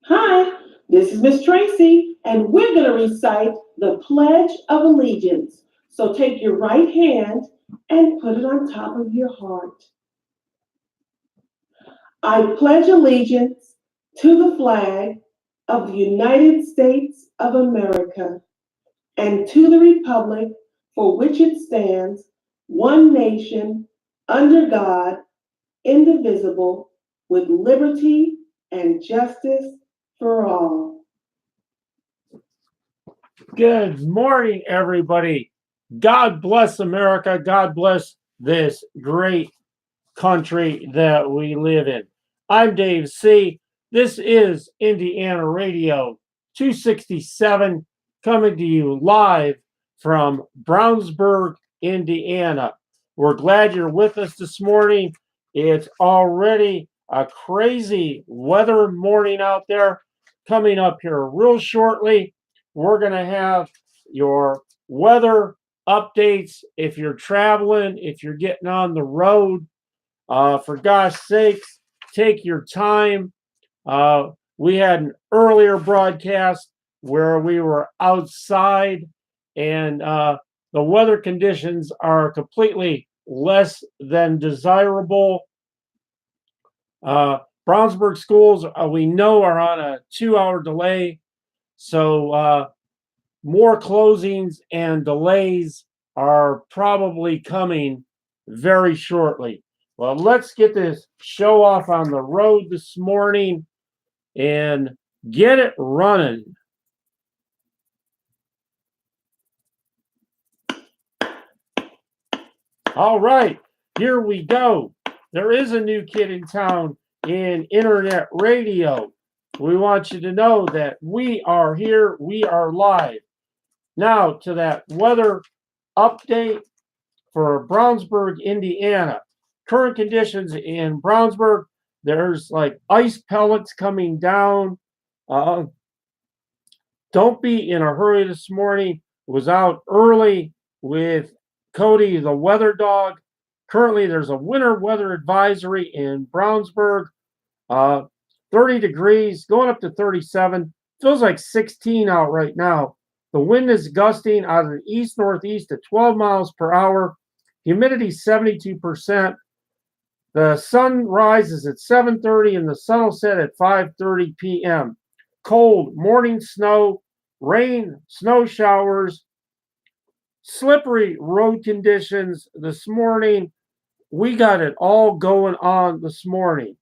Hi, this is Miss Tracy, and we're going to recite the Pledge of Allegiance. So take your right hand and put it on top of your heart. I pledge allegiance to the flag of the United States of America and to the republic for which it stands, one nation, under God, indivisible, with liberty and justice for all. Good morning, everybody. God bless America. God bless this great country that we live in. I'm Dave C. This is Indiana Radio 267 coming to you live from Brownsburg, Indiana. We're glad you're with us this morning. It's already a crazy weather morning out there. Coming up here real shortly, we're going to have your weather updates if you're traveling, if you're getting on the road. For gosh sakes, take your time. We had an earlier broadcast where we were outside, and the weather conditions are completely less than desirable. Brownsburg schools, we know, are on a 2-hour delay, so more closings and delays are probably coming very shortly. Well, let's get this show off on the road this morning and get it running. All right, here we go. There is a new kid in town in internet radio. We want you to know that we are here, we are live. Now to that weather update for Brownsburg, Indiana. Current conditions in Brownsburg, there's like ice pellets coming down. Don't be in a hurry this morning. Was out early with Cody, the weather dog. Currently, there's a winter weather advisory in Brownsburg. 30 degrees, going up to 37. Feels like 16 out right now. The wind is gusting out of the east-northeast at 12 miles per hour. Humidity 72%. The sun rises at 7:30 and the sun will set at 5:30 p.m. Cold morning snow, rain, snow showers, slippery road conditions this morning. We got it all going on this morning.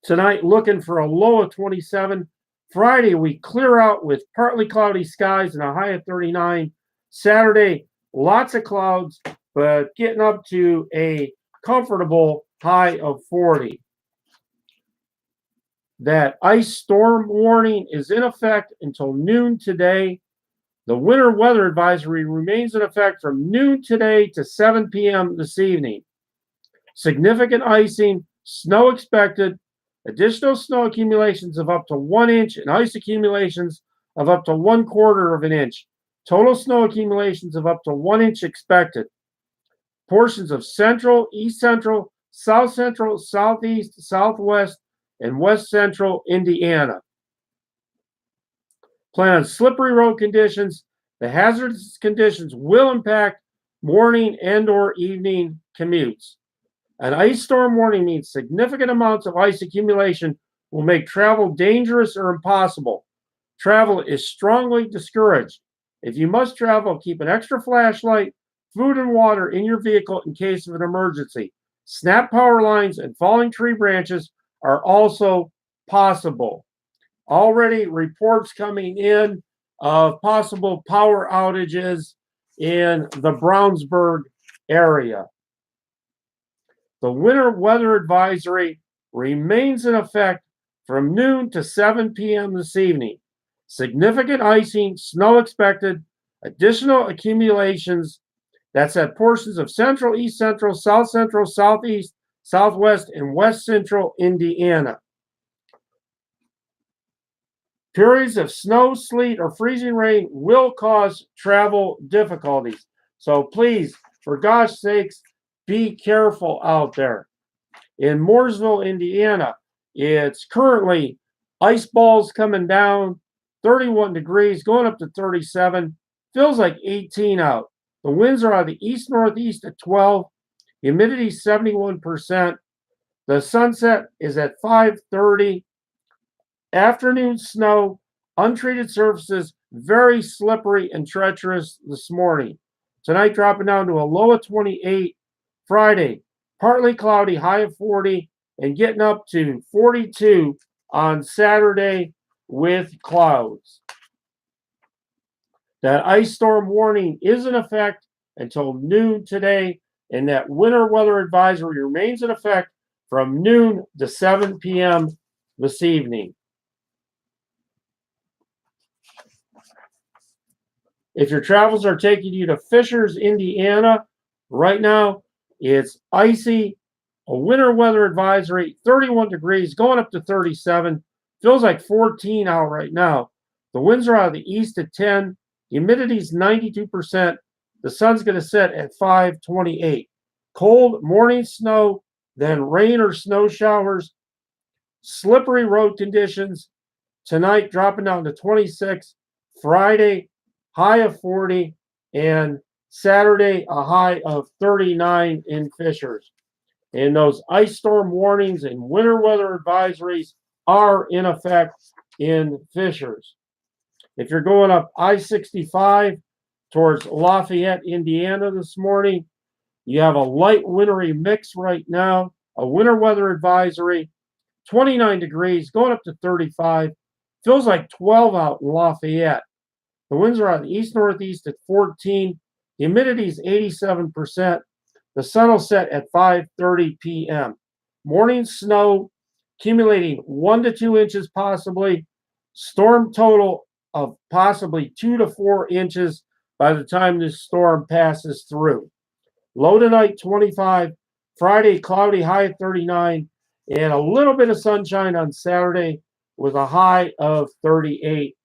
Tonight, looking for a low of 27. Friday, we clear out with partly cloudy skies and a high of 39. Saturday, lots of clouds, but getting up to a comfortable high of 40. That ice storm warning is in effect until noon today. The winter weather advisory remains in effect from noon today to 7 p.m. this evening. Significant icing, snow expected, additional snow accumulations of up to 1 inch and ice accumulations of up to 1/4 of an inch. Total snow accumulations of up to 1 inch expected. Portions of central, east central, south central, southeast, southwest, and west central Indiana. Plan on slippery road conditions. The hazardous conditions will impact morning and or evening commutes. An ice storm warning means significant amounts of ice accumulation will make travel dangerous or impossible. Travel is strongly discouraged. If you must travel, keep an extra flashlight, food, and water in your vehicle in case of an emergency. Snap power lines and falling tree branches are also possible. Already reports coming in of possible power outages in the Brownsburg area. The winter weather advisory remains in effect from noon to 7 p.m. this evening. Significant icing, snow expected, additional accumulations. That's at portions of central, east central, south central, southeast, southwest, and west central Indiana. Periods of snow, sleet, or freezing rain will cause travel difficulties. So please, for gosh sakes, be careful out there. In Mooresville, Indiana, it's currently Ice balls coming down, 31 degrees, going up to 37. Feels like 18 out. The winds are out of the east-northeast at 12. Humidity 71%. The sunset is at 5:30. Afternoon snow, untreated surfaces, very slippery and treacherous this morning. Tonight dropping down to a low of 28. Friday, partly cloudy, high of 40, and getting up to 42 on Saturday with clouds. That ice storm warning is in effect until noon today, and that winter weather advisory remains in effect from noon to 7 p.m. this evening. If your travels are taking you to Fishers, Indiana, right now it's icy, a winter weather advisory, 31 degrees, going up to 37. Feels like 14 out right now. The winds are out of the east at 10. Humidity is 92%. The sun's going to set at 5:28. Cold morning snow, then rain or snow showers. Slippery road conditions. Tonight dropping down to 26. Friday, high of 40. And Saturday, a high of 39 in Fishers. And those ice storm warnings and winter weather advisories are in effect in Fishers. If you're going up I-65 towards Lafayette, Indiana this morning, you have a light wintry mix right now, a winter weather advisory, 29 degrees, going up to 35. Feels like 12 out in Lafayette. The winds are out of the east-northeast at 14. Humidity is 87%. The sun will set at 5:30 p.m. Morning snow, accumulating 1 to 2 inches possibly. Storm total of possibly 2 to 4 inches by the time this storm passes through. Low tonight, 25. Friday, cloudy, high of 39. And a little bit of sunshine on Saturday with a high of 38.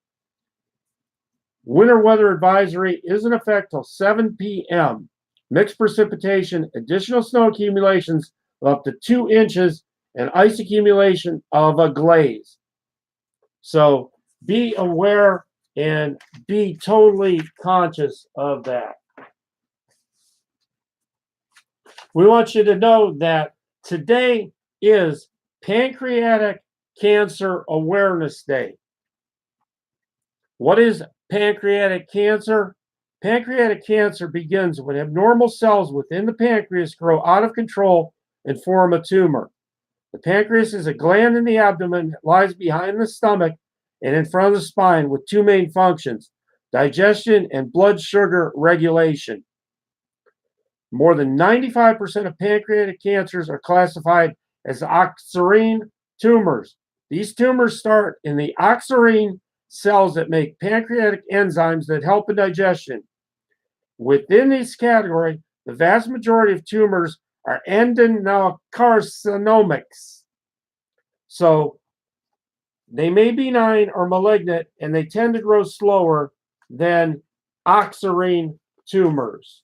Winter weather advisory is in effect till 7 p.m. Mixed precipitation, additional snow accumulations of up to 2 inches, and ice accumulation of a glaze. So be aware and be totally conscious of that. We want you to know that today is Pancreatic Cancer Awareness Day. What is pancreatic cancer? Pancreatic cancer begins when abnormal cells within the pancreas grow out of control and form a tumor. The pancreas is a gland in the abdomen that lies behind the stomach and in front of the spine with two main functions: digestion and blood sugar regulation. More than 95% of pancreatic cancers are classified as oxirine tumors. These tumors start in the oxirine cells that make pancreatic enzymes that help in digestion. Within this category, the vast majority of tumors are adenocarcinomics. So they may be benign or malignant, and they tend to grow slower than oxirine tumors.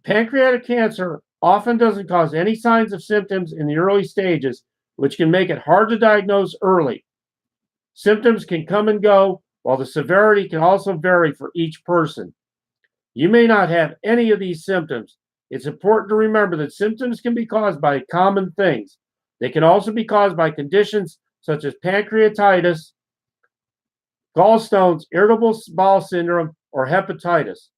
Pancreatic cancer often doesn't cause any signs of symptoms in the early stages, which can make it hard to diagnose early. Symptoms can come and go, while the severity can also vary for each person. You may not have any of these symptoms. It's important to remember that symptoms can be caused by common things. They can also be caused by conditions such as pancreatitis, gallstones, irritable bowel syndrome, or hepatitis.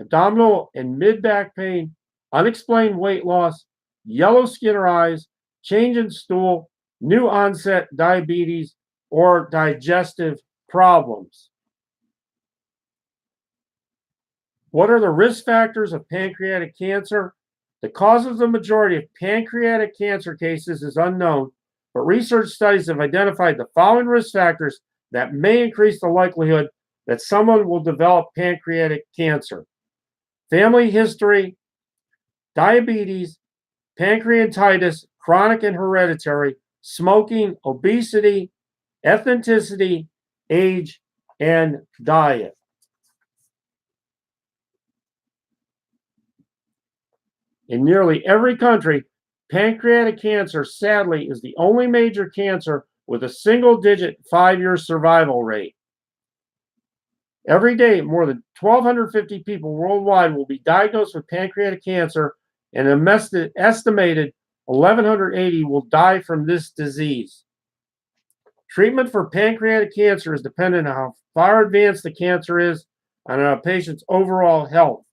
Abdominal and mid-back pain, unexplained weight loss, yellow skin or eyes, change in stool, new onset diabetes, or digestive problems. What are the risk factors of pancreatic cancer? The cause of the majority of pancreatic cancer cases is unknown, but research studies have identified the following risk factors that may increase the likelihood that someone will develop pancreatic cancer: family history, diabetes, pancreatitis, chronic and hereditary, smoking, obesity, ethnicity, age, and diet. In nearly every country, Pancreatic cancer, sadly, is the only major cancer with a single-digit 5-year survival rate. Every day, more than 1,250 people worldwide will be diagnosed with pancreatic cancer, and an estimated 1,180 will die from this disease. Treatment for pancreatic cancer is dependent on how far advanced the cancer is and on a patient's overall health.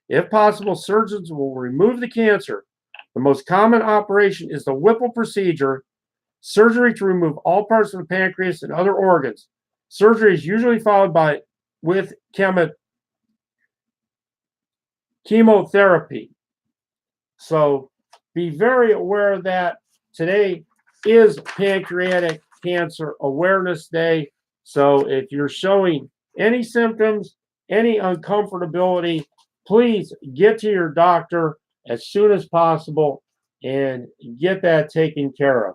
If possible, surgeons will remove the cancer. The most common operation is the Whipple procedure, surgery to remove all parts of the pancreas and other organs. Surgery is usually followed with chemotherapy. So be very aware of that. Today is Pancreatic Cancer Awareness Day. So if you're showing any symptoms, any uncomfortability, please get to your doctor as soon as possible and get that taken care of.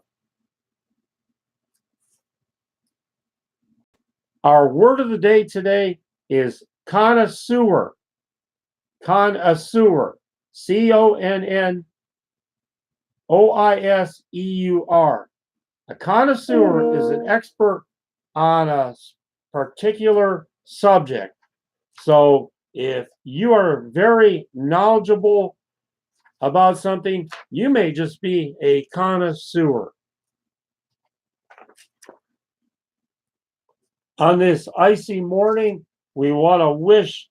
Our word of the day today is connoisseur. Connoisseur. Connoisseur. A connoisseur is an expert on a particular subject. So if you are very knowledgeable about something, you may just be a connoisseur. On this icy morning, we want to wish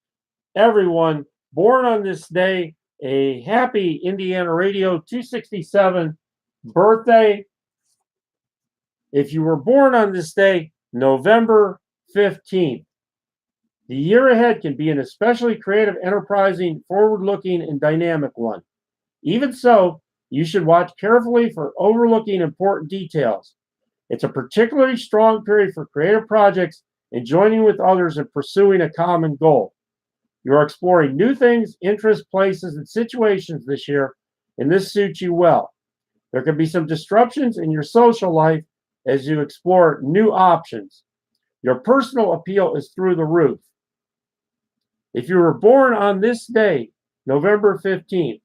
everyone born on this day a happy Indiana Radio 267 birthday. If you were born on this day, November 15th, the year ahead can be an especially creative, enterprising, forward-looking, and dynamic one. Even so, you should watch carefully for overlooking important details. It's a particularly strong period for creative projects and joining with others in pursuing a common goal. You are exploring new things, interests, places, and situations this year, and this suits you well. There can be some disruptions in your social life as you explore new options. Your personal appeal is through the roof. If you were born on this day, November 15th,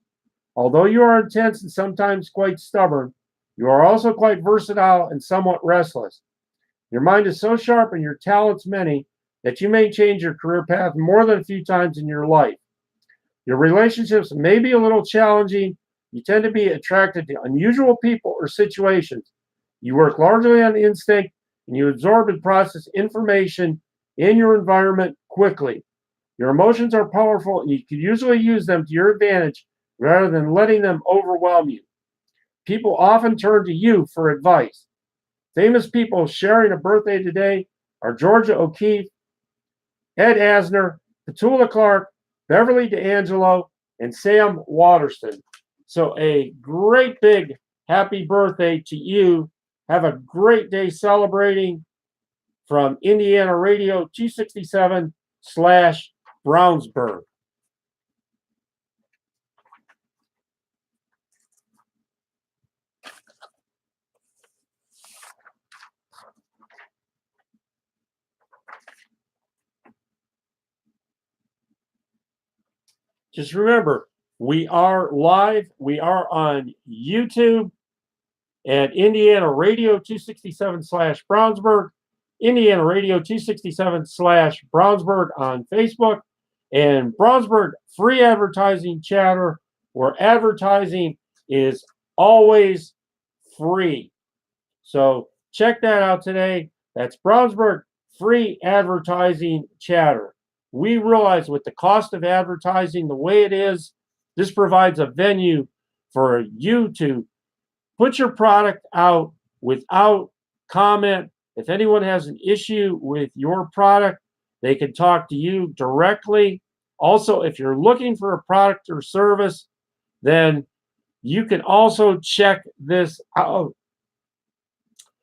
although you are intense and sometimes quite stubborn, you are also quite versatile and somewhat restless. Your mind is so sharp and your talents many that you may change your career path more than a few times in your life. Your relationships may be a little challenging. You tend to be attracted to unusual people or situations. You work largely on instinct and you absorb and process information in your environment quickly. Your emotions are powerful and you can usually use them to your advantage rather than letting them overwhelm you. People often turn to you for advice. Famous people sharing a birthday today are Georgia O'Keeffe, Ed Asner, Petula Clark, Beverly D'Angelo, and Sam Waterston. So a great big happy birthday to you. Have a great day celebrating from Indiana Radio 267/Brownsburg. Just remember, we are live. We are on YouTube at Indiana Radio 267/Brownsburg, Indiana Radio 267/Brownsburg on Facebook, and Brownsburg Free Advertising Chatter, where advertising is always free. So check that out today. That's Brownsburg Free Advertising Chatter. We realize with the cost of advertising the way it is, this provides a venue for you to put your product out without comment. If anyone has an issue with your product, they can talk to you directly. Also, if you're looking for a product or service, then you can also check this out.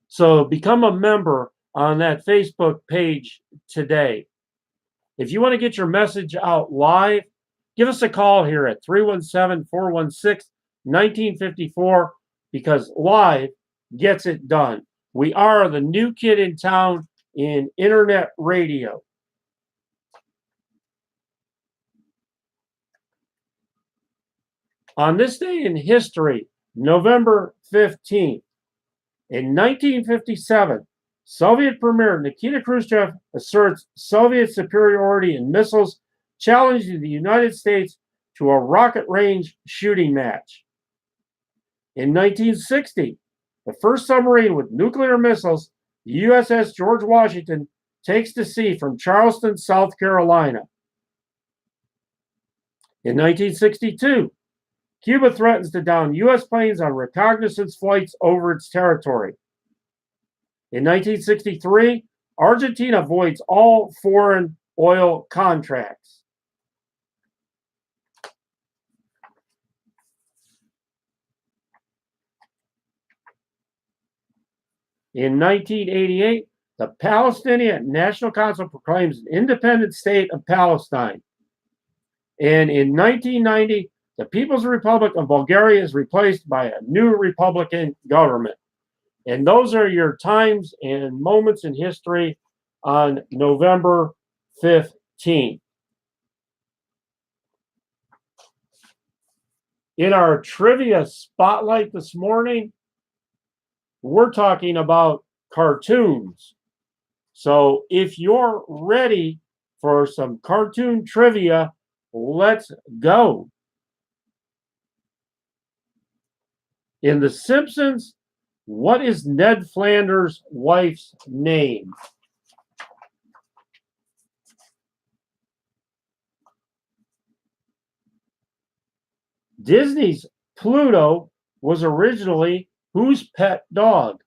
So become a member on that Facebook page today. If you want to get your message out live, give us a call here at 317-416-1954 because live gets it done. We are the new kid in town in internet radio. On this day in history, November 15th. In 1957, Soviet Premier Nikita Khrushchev asserts Soviet superiority in missiles, challenging the United States to a rocket range shooting match. In 1960, the first submarine with nuclear missiles, the USS George Washington, takes to sea from Charleston, South Carolina. In 1962, Cuba threatens to down U.S. planes on reconnaissance flights over its territory. In 1963, Argentina voids all foreign oil contracts. In 1988, the Palestinian National Council proclaims an independent state of Palestine. And in 1990, the People's Republic of Bulgaria is replaced by a new Republican government. And those are your times and moments in history on November 15th. In our trivia spotlight this morning, we're talking about cartoons. So if you're ready for some cartoon trivia, let's go. In The Simpsons, what is Ned Flanders' wife's name? Disney's Pluto was originally whose pet dog?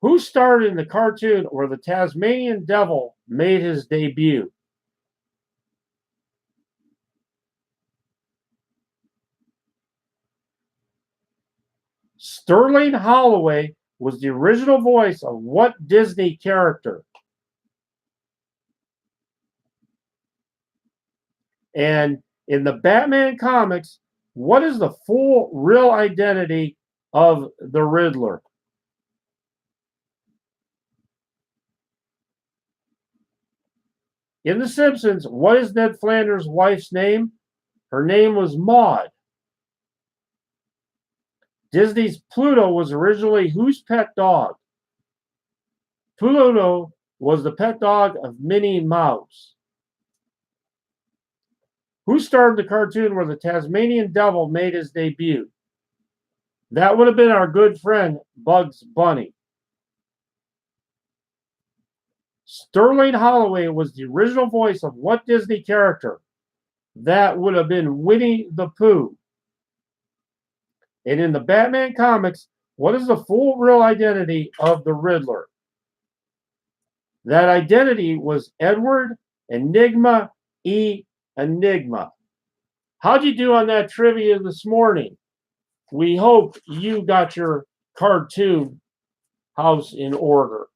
Who starred in the cartoon where the Tasmanian Devil made his debut? Sterling Holloway was the original voice of what Disney character? And in the Batman comics, what is the full real identity of the Riddler? In The Simpsons, what is Ned Flanders' wife's name? Her name was Maude. Disney's Pluto was originally whose pet dog? Pluto was the pet dog of Minnie Mouse. Who starred the cartoon where the Tasmanian Devil made his debut? That would have been our good friend, Bugs Bunny. Sterling Holloway was the original voice of what Disney character? That would have been Winnie the Pooh. And in the Batman comics, what is the full real identity of the Riddler? That identity was Edward Enigma E. Enigma. How'd you do on that trivia this morning? We hope you got your cartoon house in order.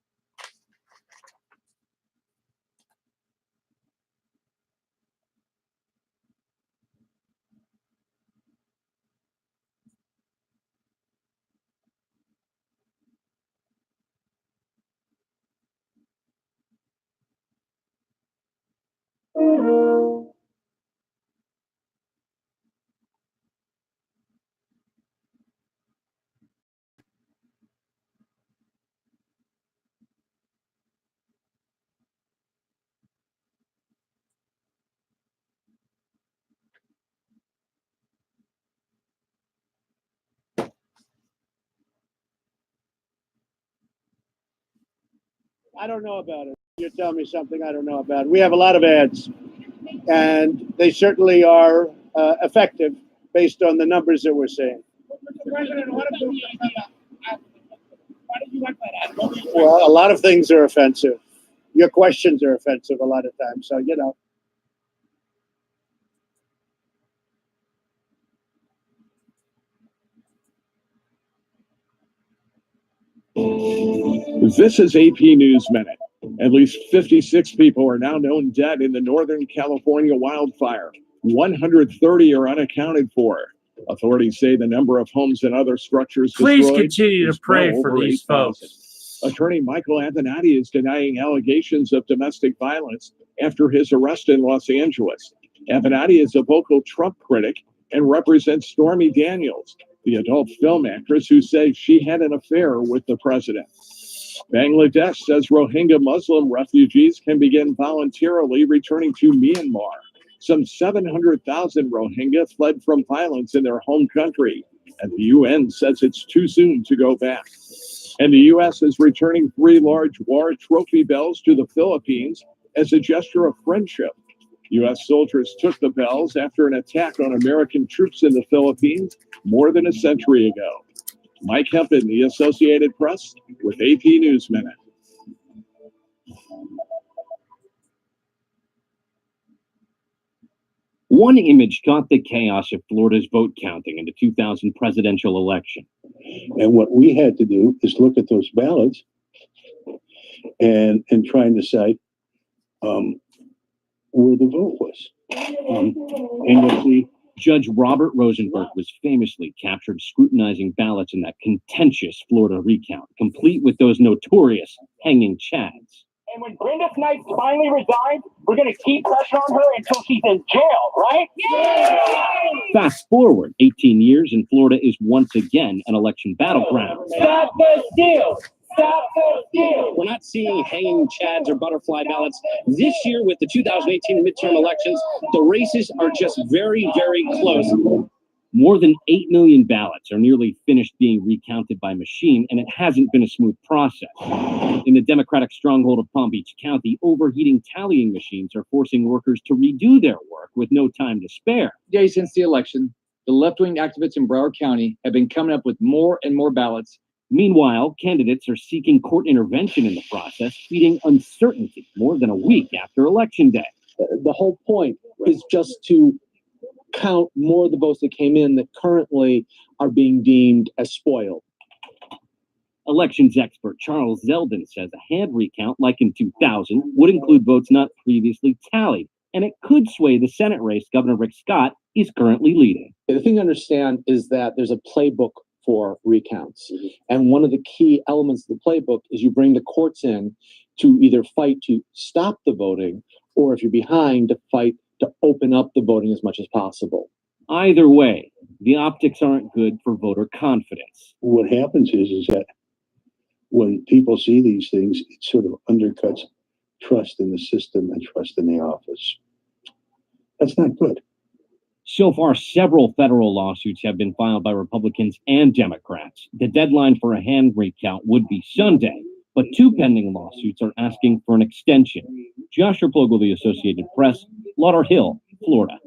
I don't know about it. You're telling me something I don't know about. We have a lot of ads, and they certainly are effective based on the numbers that we're seeing. Well, a lot of things are offensive. Your questions are offensive a lot of times. So, you know. This is AP News Minute. At least 56 people are now known dead in the Northern California wildfire. 130 are unaccounted for. Authorities say the number of homes and other structures Please destroyed continue to is pray well for over these 8,000. folks. Attorney Michael Antonati is denying allegations of domestic violence after his arrest in Los Angeles. Avenatti is a vocal Trump critic and represents Stormy Daniels, the adult film actress who says she had an affair with the president. Bangladesh says Rohingya Muslim refugees can begin voluntarily returning to Myanmar. Some 700,000 Rohingya fled from violence in their home country, and the UN says it's too soon to go back. And the U.S. is returning 3 large war trophy bells to the Philippines as a gesture of friendship. U.S. soldiers took the bells after an attack on American troops in the Philippines more than a century ago. Mike Hempin, The Associated Press, with AP News Minute. One image caught the chaos of Florida's vote counting in the 2000 presidential election. And what we had to do is look at those ballots and try and decide where the vote was. And you'll see Judge Robert Rosenberg was famously captured scrutinizing ballots in that contentious Florida recount, complete with those notorious hanging chads. And when Brenda Snipes finally resigns, we're going to keep pressure on her until she's in jail, right? Yeah! Fast forward 18 years, and Florida is once again an election battleground. Stop the steal! Stop the steal! We're not seeing hanging chads or butterfly ballots. This year, with the 2018 midterm elections, the races are just very, very close. More than 8 million ballots are nearly finished being recounted by machine, and it hasn't been a smooth process. In the Democratic stronghold of Palm Beach County, overheating tallying machines are forcing workers to redo their work with no time to spare. Days since the election, the left-wing activists in Broward County have been coming up with more and more ballots. Meanwhile, candidates are seeking court intervention in the process, feeding uncertainty more than a week after Election Day. The whole point is just to count more of the votes that came in that currently are being deemed as spoiled. Elections expert Charles Zeldin says a hand recount, like in 2000, would include votes not previously tallied, and it could sway the Senate race Governor Rick Scott is currently leading. The thing to understand is that there's a playbook for recounts. And one of the key elements of the playbook is you bring the courts in to either fight to stop the voting, or if you're behind, to fight to open up the voting as much as possible. Either way, the optics aren't good for voter confidence. What happens is that when people see these things, it sort of undercuts trust in the system and trust in the office. That's not good. So far, several federal lawsuits have been filed by Republicans and Democrats. The deadline for a hand recount would be Sunday, but 2 pending lawsuits are asking for an extension. Joshua Plogel, The Associated Press, Lauderhill, Florida.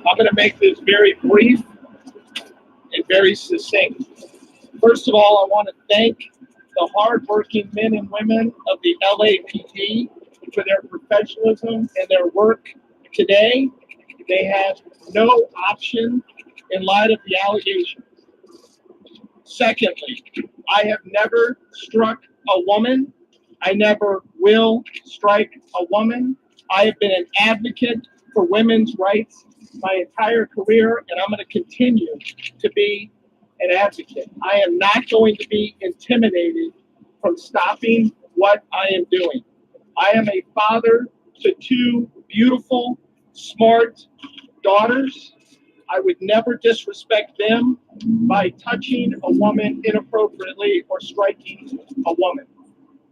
I'm going to make this very brief and very succinct. First of all, I want to thank the hardworking men and women of the LAPD for their professionalism and their work today. They had no option in light of the allegations. Secondly, I have never struck a woman. I never will strike a woman. I have been an advocate for women's rights my entire career, and I'm going to continue to be an advocate. I am not going to be intimidated from stopping what I am doing. I am a father to 2 beautiful, smart daughters. I would never disrespect them by touching a woman inappropriately or striking a woman.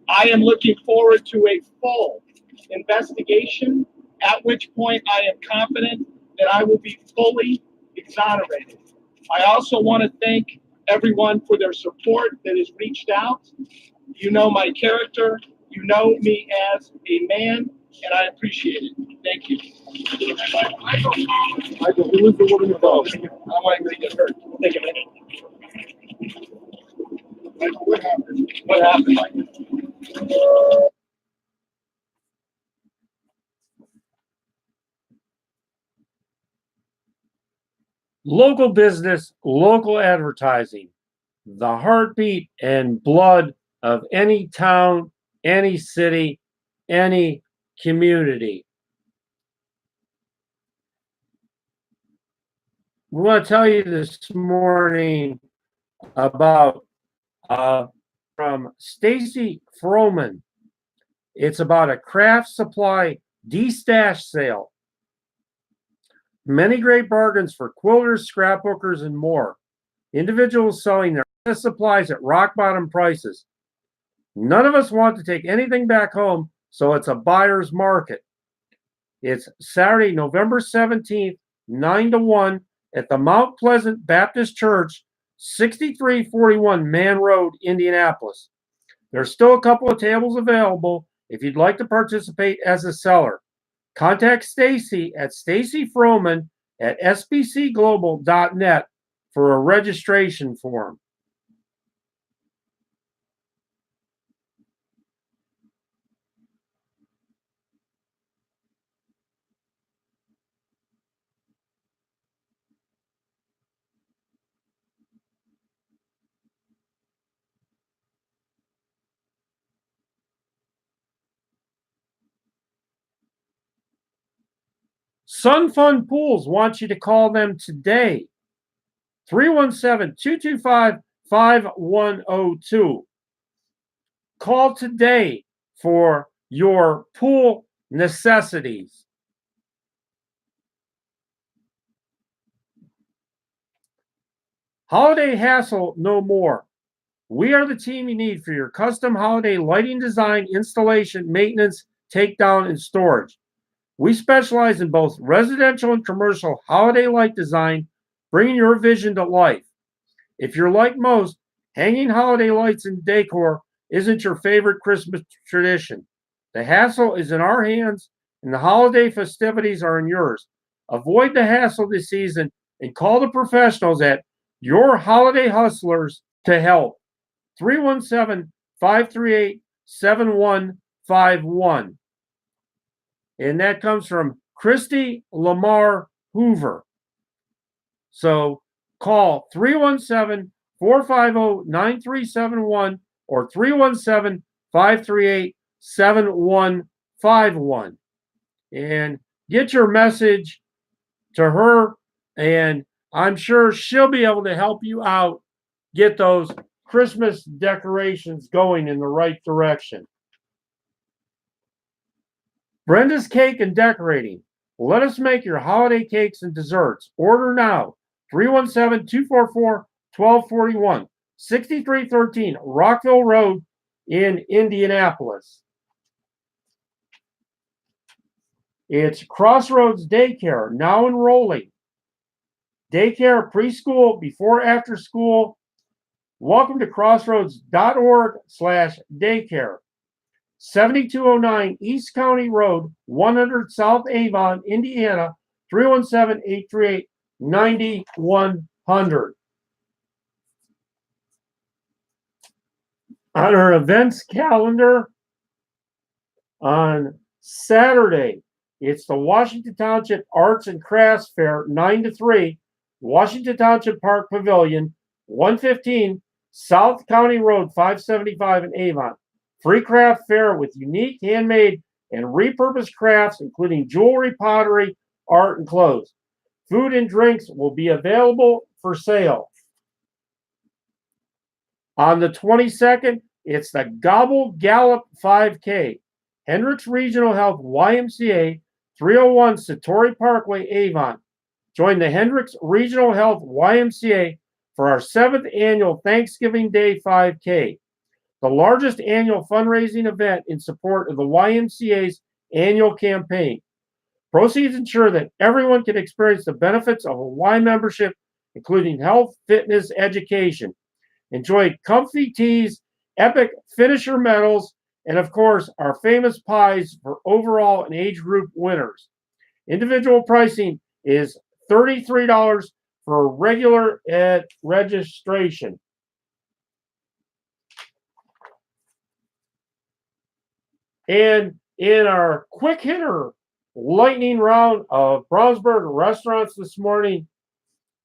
I am looking forward to a full investigation, at which point I am confident that I will be fully exonerated. I also want to thank everyone for their support that has reached out. You know my character. You know me as a man, and I appreciate it. Thank you. Michael, who is the woman involved? I don't want to get hurt. Take a minute. Michael, what happened? What happened, Michael? Local business, local advertising. the heartbeat and blood of any town, any city, any community. We want to tell you this morning about from Stacy Froman. It's about a craft supply de-stash sale. Many great bargains for quilters, scrapbookers, and more. Individuals selling their supplies at rock bottom prices. None of us want to take anything back home, so it's a buyer's market. It's Saturday, November 17th, 9 to 1 at the Mount Pleasant Baptist Church, 6341 Man Road, Indianapolis. There's still a couple of tables available if you'd like to participate as a seller. Contact Stacy at Stacy Froman at sbcglobal.net for a registration form. Sun Fun Pools wants you to call them today. 317-225-5102. Call today for your pool necessities. Holiday hassle no more. We are the team you need for your custom holiday lighting design, installation, maintenance, takedown, and storage. We specialize in both residential and commercial holiday light design, bringing your vision to life. If you're like most, hanging holiday lights and decor isn't your favorite Christmas tradition. The hassle is in our hands, and the holiday festivities are in yours. Avoid the hassle this season and call the professionals at Your Holiday Hustlers to help. 317-538-7151. And that comes from Christy Lamar Hoover. So call 317-450-9371 or 317-538-7151 and get your message to her, and I'm sure she'll be able to help you out get those Christmas decorations going in the right direction. Brenda's Cake and Decorating. Let us make your holiday cakes and desserts. Order now. 317-244-1241. 6313 Rockville Road in Indianapolis. It's Crossroads Daycare, now enrolling. Daycare, preschool, before, after school. Welcome to crossroads.org/daycare. 7209 East County Road, 100 South Avon, Indiana, 317-838-9100. On our events calendar, on Saturday, it's the Washington Township Arts and Crafts Fair, 9 to 3, Washington Township Park Pavilion, 115 South County Road, 575 in Avon. Free craft fair with unique handmade and repurposed crafts, including jewelry, pottery, art, and clothes. Food and drinks will be available for sale. On the 22nd, it's the Gobble Gallop 5K. Hendricks Regional Health YMCA, 301 Satori Parkway, Avon. Join the Hendricks Regional Health YMCA for our 7th annual Thanksgiving Day 5K, the largest annual fundraising event in support of the YMCA's annual campaign. Proceeds ensure that everyone can experience the benefits of a Y membership, including health, fitness, education. Enjoy comfy teas, epic finisher medals, and of course, our famous pies for overall and age group winners. Individual pricing is $33 for regular registration. And in our quick hitter lightning round of Brownsburg restaurants this morning,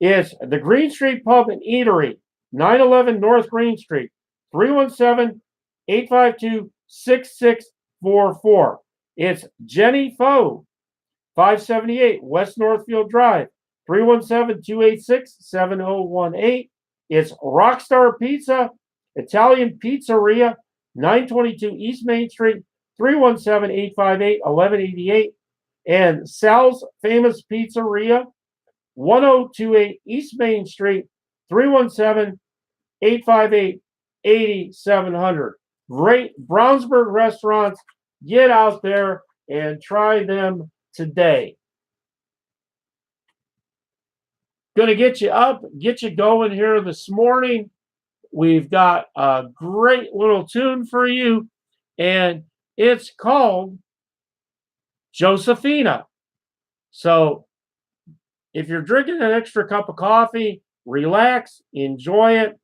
it's the Green Street Pub and Eatery. 911 North Green Street, 317-852-6644. It's Jenny Foe, 578 West Northfield Drive, 317-286-7018. It's Rockstar Pizza, Italian Pizzeria, 922 East Main Street, 317-858-1188. And Sal's Famous Pizzeria, 1028 East Main Street, 317-858-8700. Great Brownsburg restaurants. Get out there and try them today. Going to get you up, get you going here this morning. We've got a great little tune for you, and it's called Josephina. So if you're drinking an extra cup of coffee, relax, enjoy it,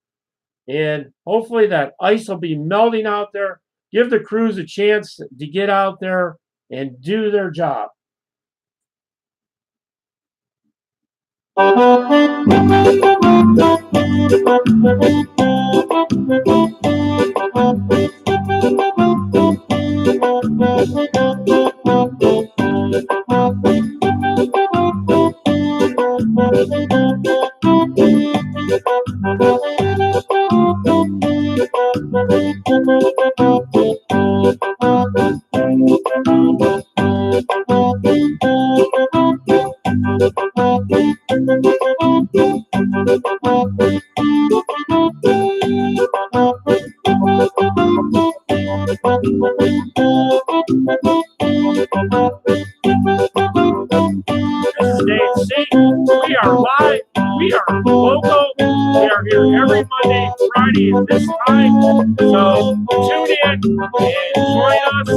and hopefully that ice will be melting out there. Give the crews a chance to get out there and do their job. We are live, we are local, we are here every Monday, Friday at this time, so tune in and join us.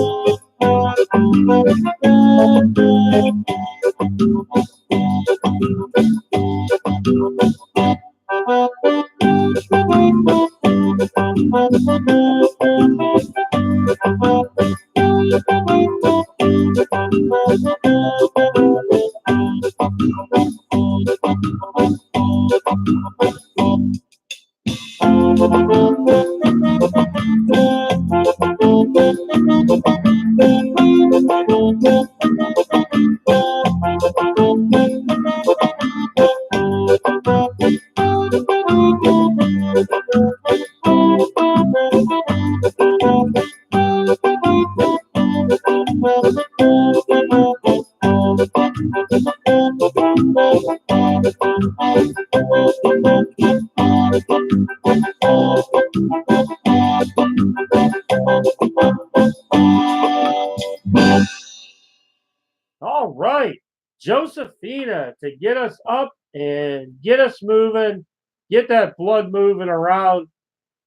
All right, Josephina, to get us up and get us moving, get that blood moving around,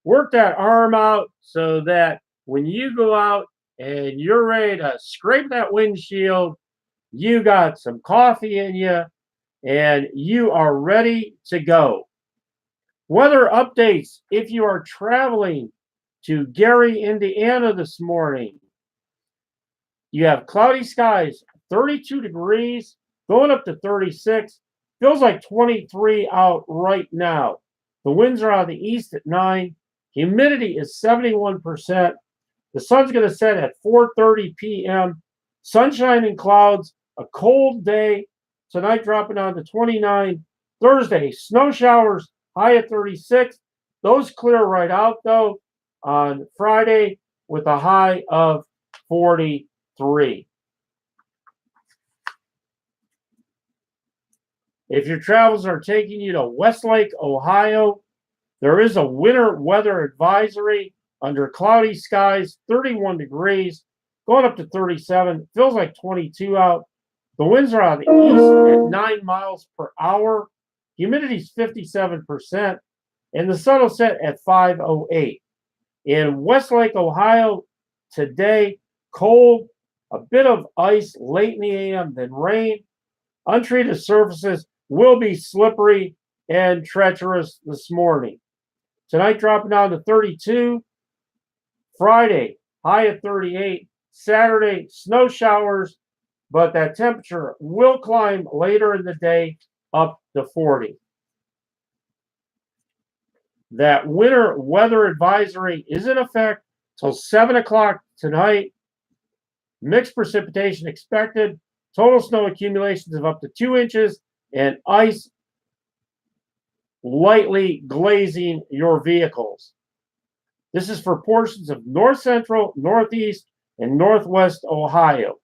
work that arm out so that when you go out and you're ready to scrape that windshield, you got some coffee in you and you are ready to go. Weather updates if you are traveling to Gary, Indiana this morning. You have cloudy skies, 32 degrees, going up to 36. Feels like 23 out right now. The winds are out of the east at 9. Humidity is 71%. The sun's going to set at 4:30 p.m. Sunshine and clouds, a cold day. Tonight dropping down to 29. Thursday, snow showers, high at 36. Those clear right out, though, on Friday with a high of 43. If your travels are taking you to Westlake, Ohio, there is a winter weather advisory under cloudy skies, 31 degrees, going up to 37. Feels like 22 out. The winds are out of the east at 9 miles per hour. Humidity is 57%, and the sun will set at 5:08. In Westlake, Ohio, today, cold, a bit of ice late in the AM, then rain. Untreated surfaces will be slippery and treacherous this morning. Tonight dropping down to 32. Friday, high at 38. Saturday, snow showers, but that temperature will climb later in the day up to 40. That winter weather advisory is in effect till 7 o'clock tonight. Mixed precipitation expected. Total snow accumulations of up to 2 inches and ice lightly glazing your vehicles. This is for portions of north central, northeast, and northwest Ohio.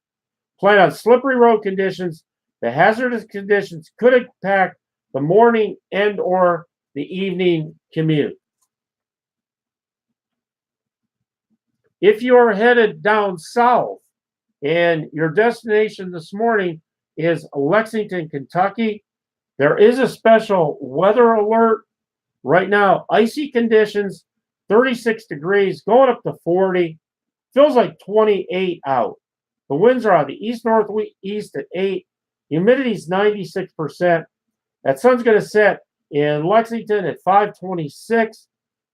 Plan on slippery road conditions. The hazardous conditions could impact the morning and or the evening commute. If you are headed down south and your destination this morning is Lexington, Kentucky, there is a special weather alert. Right now, icy conditions, 36 degrees, going up to 40. Feels like 28 out. The winds are out of the east-northeast at 8. Humidity is 96%. That sun's going to set in Lexington at 5:26.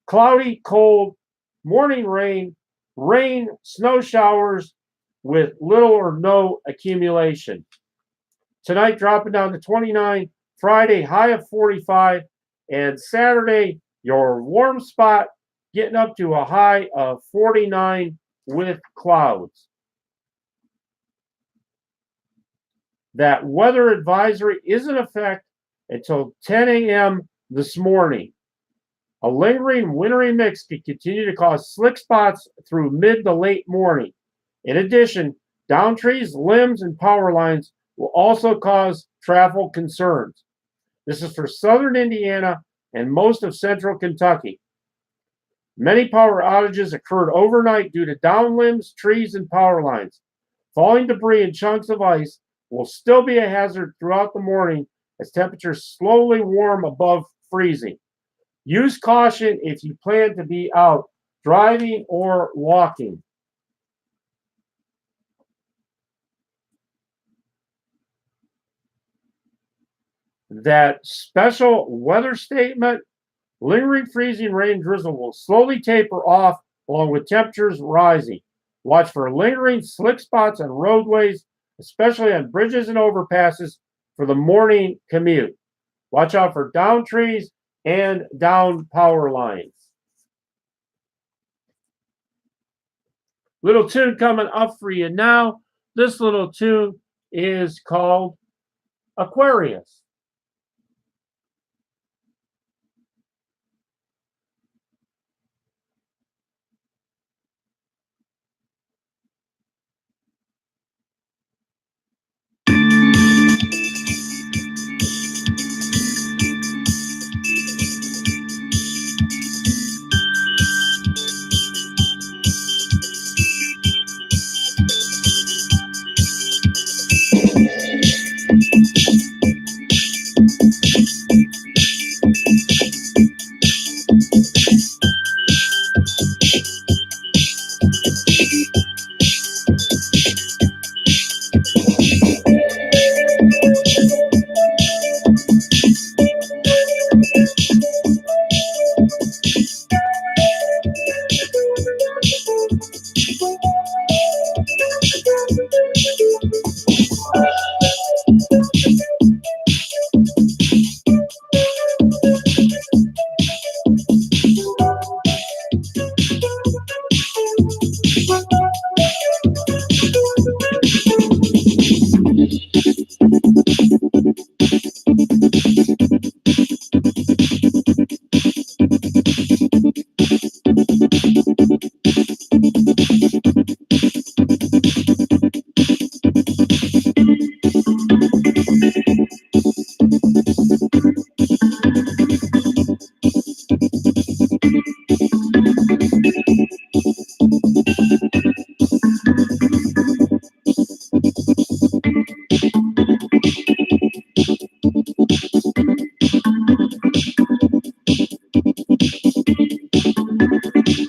Cloudy, cold, morning rain, snow showers with little or no accumulation. Tonight dropping down to 29. Friday, high of 45. And Saturday, your warm spot getting up to a high of 49 with clouds. That weather advisory is in effect until 10 a.m. this morning. A lingering wintry mix could continue to cause slick spots through mid to late morning. In addition, downed trees, limbs, and power lines will also cause travel concerns. This is for southern Indiana and most of central Kentucky. Many power outages occurred overnight due to downed limbs, trees, and power lines. Falling debris and chunks of ice will still be a hazard throughout the morning as temperatures slowly warm above freezing. Use caution if you plan to be out driving or walking. That special weather statement, lingering freezing rain drizzle will slowly taper off along with temperatures rising. Watch for lingering slick spots on roadways, especially on bridges and overpasses for the morning commute. Watch out for downed trees and downed power lines. Little tune coming up for you now. This little tune is called Aquarius.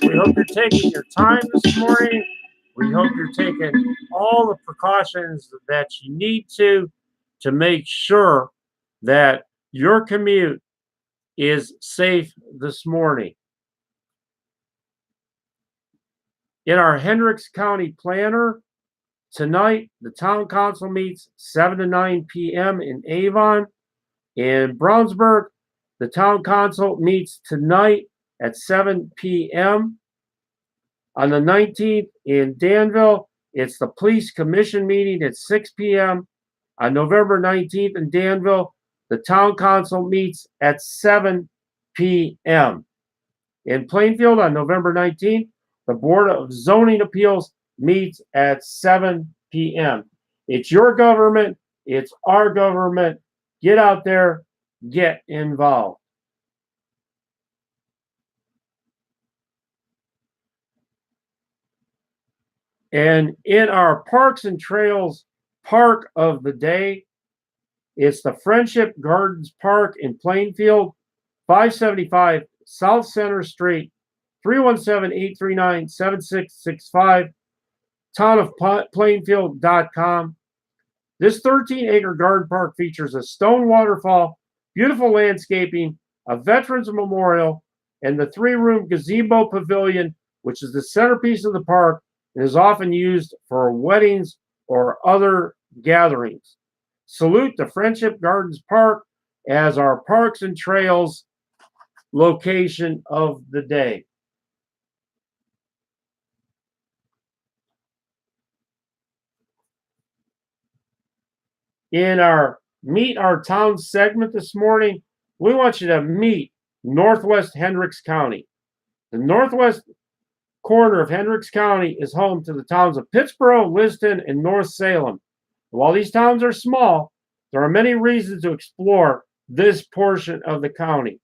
We hope you're taking your time this morning. We hope you're taking all the precautions that you need to make sure that your commute is safe this morning. In our Hendricks County Planner, tonight the town council meets 7 to 9 p.m. in Avon. In Brownsburg, the town council meets tonight at 7 p.m. On the 19th in Danville, it's the Police Commission meeting at 6 p.m. On November 19th in Danville, the Town Council meets at 7 p.m. In Plainfield on November 19th, the Board of Zoning Appeals meets at 7 p.m. It's your government. It's our government. Get out there. Get involved. And in our Parks and Trails Park of the Day, it's the Friendship Gardens Park in Plainfield, 575 South Center Street, 317-839-7665, townofplainfield.com. This 13-acre garden park features a stone waterfall, beautiful landscaping, a veterans memorial, and the 3-room gazebo pavilion, which is the centerpiece of the park and is often used for weddings or other gatherings. Salute the Friendship Gardens Park as our Parks and Trails location of the day. In our Meet Our Town segment this morning, we want you to meet Northwest Hendricks County. The northwest corner of Hendricks County is home to the towns of Pittsboro, Liston, and North Salem. While these towns are small, there are many reasons to explore this portion of the county.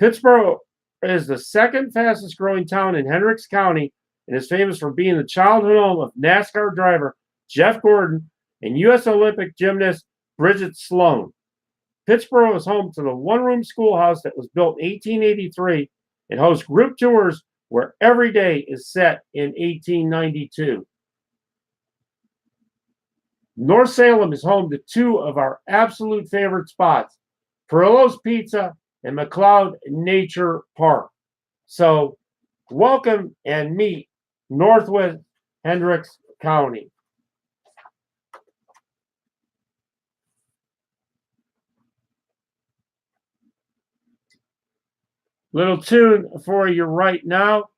Pittsboro is the second fastest growing town in Hendricks County and is famous for being the childhood home of NASCAR driver Jeff Gordon and U.S. Olympic gymnast Bridget Sloan. Pittsboro is home to the one-room schoolhouse that was built in 1883 and hosts group tours where every day is set in 1892. North Salem is home to 2 of our absolute favorite spots, Perillo's Pizza and McLeod Nature Park. So welcome and meet Northwest Hendricks County. Little tune for you right now.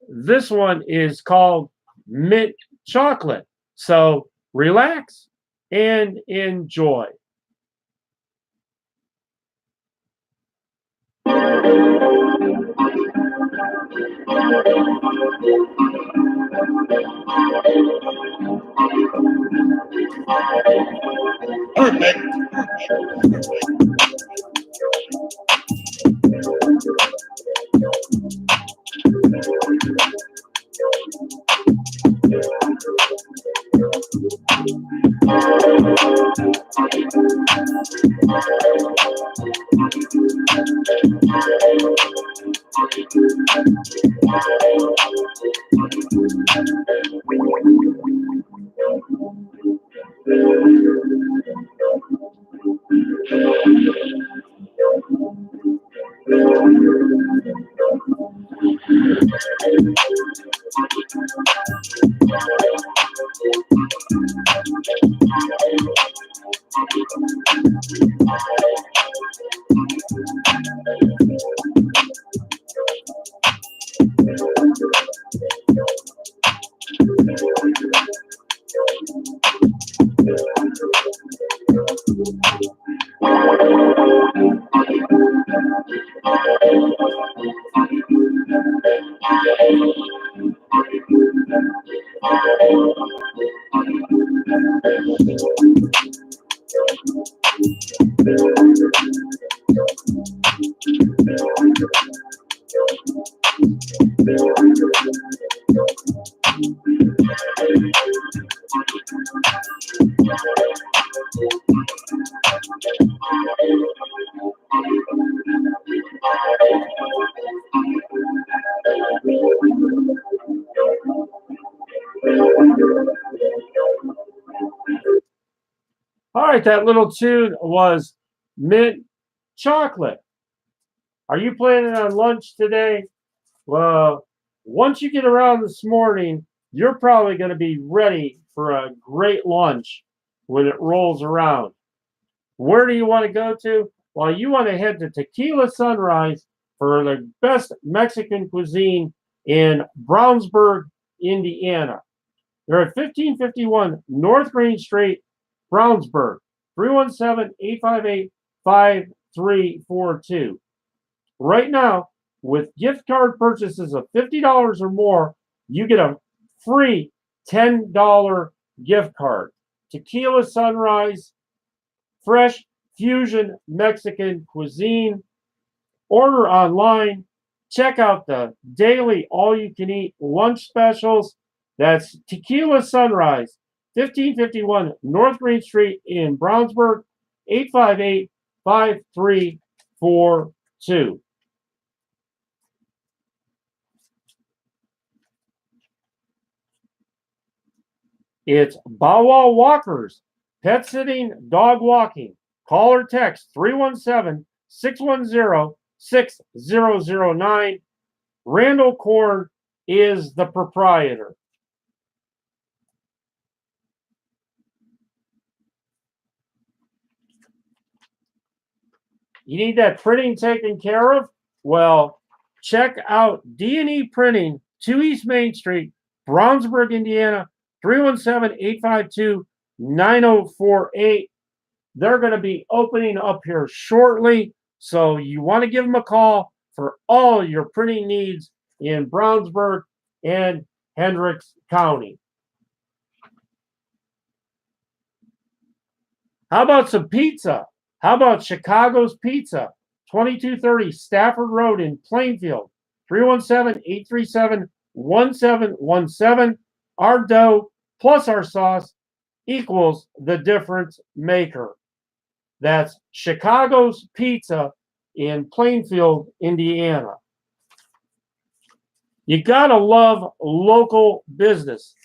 This one is called Mint Chocolate. So relax and enjoy. Perfect. All right, that little tune was Mint Chocolate. Are you planning on lunch today? Well, once you get around this morning, you're probably going to be ready for a great lunch when it rolls around. Where do you want to go to? Well, you want to head to Tequila Sunrise for the best Mexican cuisine in Brownsburg, Indiana. They're at 1551 North Green Street, Brownsburg, 317-858-5342. Right now, with gift card purchases of $50 or more, you get a free $10 gift card. Tequila Sunrise, fresh fusion Mexican cuisine. Order online. Check out the daily all-you-can-eat lunch specials. That's Tequila Sunrise, 1551 North Green Street in Brownsburg, 858-5342. It's Bow Wow Walkers, pet sitting, dog walking. Call or text 317-610-6009. Randall Korn is the proprietor. You need that printing taken care of? Well, check out D&E Printing, 2 East Main Street, Brownsburg, Indiana, 317-852-9048. They're going to be opening up here shortly, so you want to give them a call for all your printing needs in Brownsburg and Hendricks County. How about some pizza? How about Chicago's Pizza, 2230 Stafford Road in Plainfield, 317-837-1717. Our dough plus our sauce equals the difference maker. That's Chicago's Pizza in Plainfield, Indiana. You gotta love local business.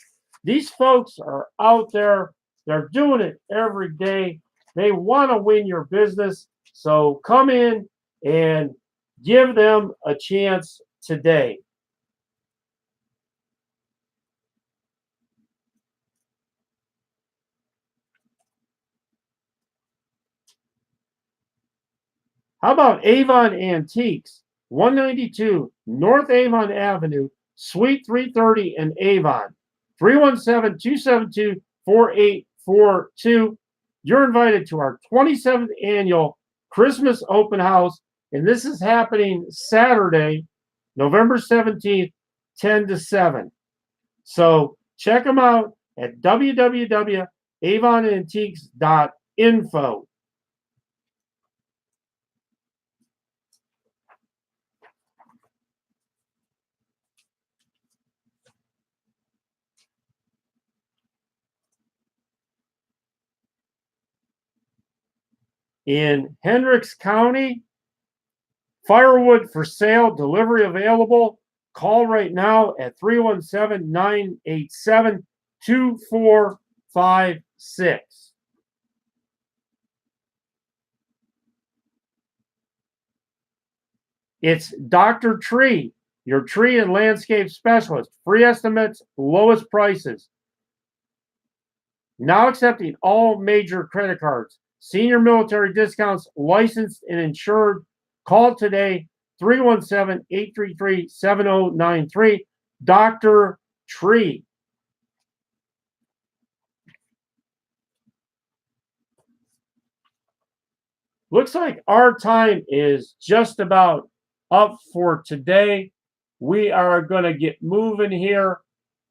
These folks are out there. They're doing it every day. They want to win your business. So come in and give them a chance today. How about Avon Antiques, 192 North Avon Avenue, Suite 330 in Avon, 317-272-4842. You're invited to our 27th annual Christmas open house, and this is happening Saturday, November 17th, 10 to 7. So check them out at www.avonantiques.info. In Hendricks County, firewood for sale, delivery available. Call right now at 317-987-2456. It's Dr. Tree, your tree and landscape specialist. Free estimates, lowest prices. Now accepting all major credit cards. Senior military discounts, licensed and insured. Call today, 317-833-7093. Dr. Tree. Looks like our time is just about up for today. We are going to get moving here.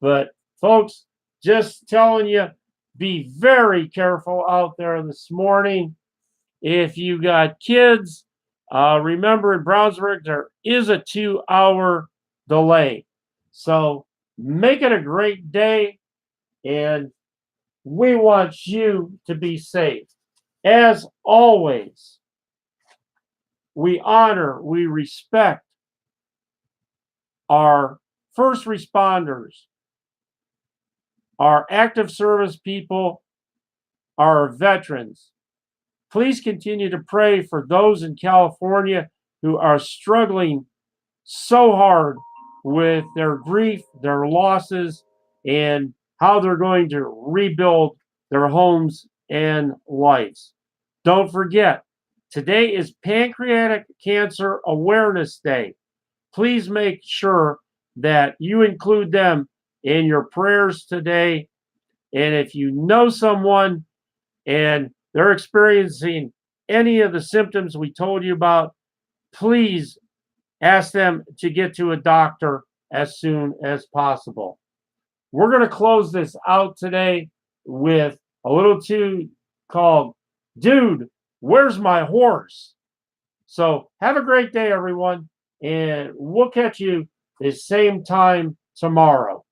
But folks, just telling you, be very careful out there this morning. If you got kids, remember in Brownsburg, there is a 2-hour delay. So make it a great day, and we want you to be safe. As always, we honor, we respect our first responders, our active service people, our veterans. Please continue to pray for those in California who are struggling so hard with their grief, their losses, and how they're going to rebuild their homes and lives. Don't forget, Today is Pancreatic Cancer Awareness Day. Please make sure that you include them in your prayers today. And if you know someone and they're experiencing any of the symptoms we told you about, please ask them to get to a doctor as soon as possible. We're going to close this out today with a little tune called Dude, Where's My Horse? So have a great day, everyone, and we'll catch you the same time tomorrow.